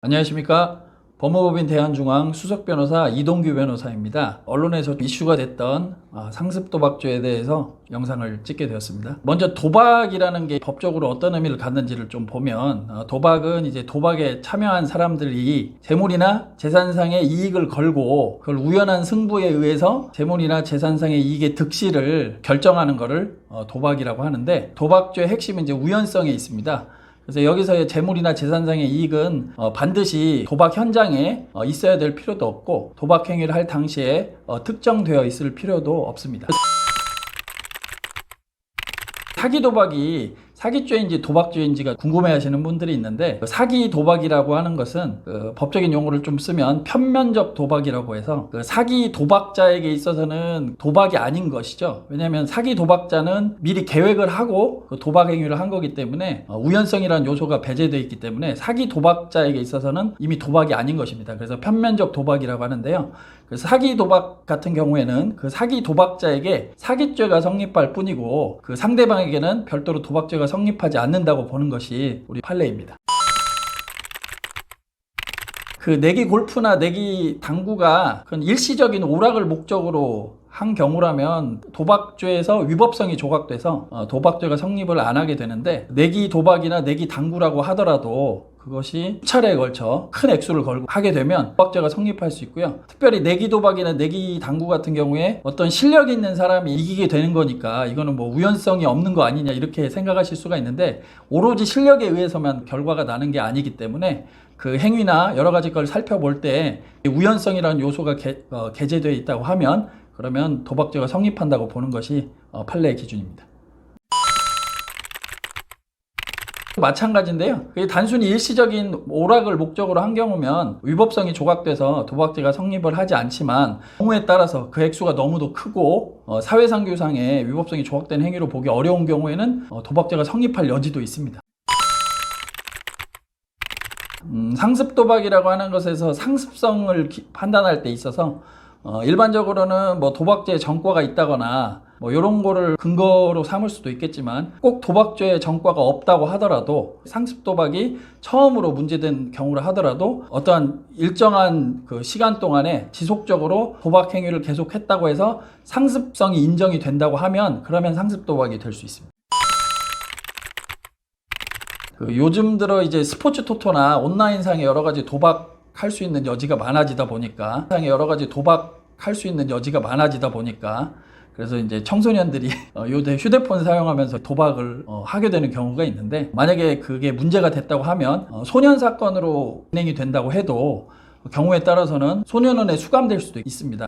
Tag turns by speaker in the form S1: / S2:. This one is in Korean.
S1: 안녕하십니까. 법무법인 대한중앙 수석변호사 이동규 변호사입니다. 언론에서 이슈가 됐던 상습도박죄에 대해서 영상을 찍게 되었습니다. 먼저 도박이라는 게 법적으로 어떤 의미를 갖는지를 좀 보면, 도박은 이제 도박에 참여한 사람들이 재물이나 재산상의 이익을 걸고 그걸 우연한 승부에 의해서 재물이나 재산상의 이익의 득실을 결정하는 것을 도박이라고 하는데, 도박죄의 핵심은 이제 우연성에 있습니다. 그래서 여기서의 재물이나 재산상의 이익은 반드시 도박 현장에 있어야 될 필요도 없고, 도박 행위를 할 당시에 특정되어 있을 필요도 없습니다. 사기 도박이 사기죄인지 도박죄인지가 궁금해하시는 분들이 있는데, 사기 도박이라고 하는 것은 법적인 용어를 좀 쓰면 편면적 도박이라고 해서 사기 도박자에게 있어서는 도박이 아닌 것이죠. 왜냐하면 사기 도박자는 미리 계획을 하고 도박 행위를 한 거기 때문에 우연성이라는 요소가 배제되어 있기 때문에 사기 도박자에게 있어서는 이미 도박이 아닌 것입니다. 그래서 편면적 도박이라고 하는데요. 사기 도박 같은 경우에는 그 사기 도박자에게 사기죄가 성립할 뿐이고, 그 상대방에게는 별도로 도박죄가 성립하지 않는다고 보는 것이 우리 판례입니다. 그 내기 골프나 내기 당구가 그건 일시적인 오락을 목적으로 한 경우라면 도박죄에서 위법성이 조각돼서 도박죄가 성립을 안 하게 되는데, 내기 도박이나 내기 당구라고 하더라도 그것이 수차례에 걸쳐 큰 액수를 걸고 하게 되면 도박죄가 성립할 수 있고요. 특별히 내기 도박이나 내기 당구 같은 경우에 어떤 실력 있는 사람이 이기게 되는 거니까 이거는 뭐 우연성이 없는 거 아니냐 이렇게 생각하실 수가 있는데, 오로지 실력에 의해서만 결과가 나는 게 아니기 때문에 그 행위나 여러 가지 걸 살펴볼 때 우연성이라는 요소가 게재되어 있다고 하면, 그러면 도박죄가 성립한다고 보는 것이 판례의 기준입니다. 마찬가지인데요. 그게 단순히 일시적인 오락을 목적으로 한 경우면 위법성이 조각돼서 도박죄가 성립을 하지 않지만, 경우에 따라서 그 액수가 너무도 크고 사회상규상의 위법성이 조각된 행위로 보기 어려운 경우에는 도박죄가 성립할 여지도 있습니다. 상습도박이라고 하는 것에서 상습성을 판단할 때 있어서 일반적으로는 뭐 도박죄의 전과가 있다거나 뭐 이런 거를 근거로 삼을 수도 있겠지만, 꼭 도박죄의 전과가 없다고 하더라도, 상습도박이 처음으로 문제된 경우라 하더라도 어떠한 일정한 그 시간 동안에 지속적으로 도박 행위를 계속했다고 해서 상습성이 인정이 된다고 하면, 그러면 상습도박이 될 수 있습니다. 요즘 들어 이제 스포츠 토토나 온라인상에 여러 가지 도박할 수 있는 여지가 많아지다 보니까, 그래서 이제 청소년들이 요새 휴대폰 사용하면서 도박을 하게 되는 경우가 있는데, 만약에 그게 문제가 됐다고 하면 소년 사건으로 진행이 된다고 해도 경우에 따라서는 소년원에 수감될 수도 있습니다.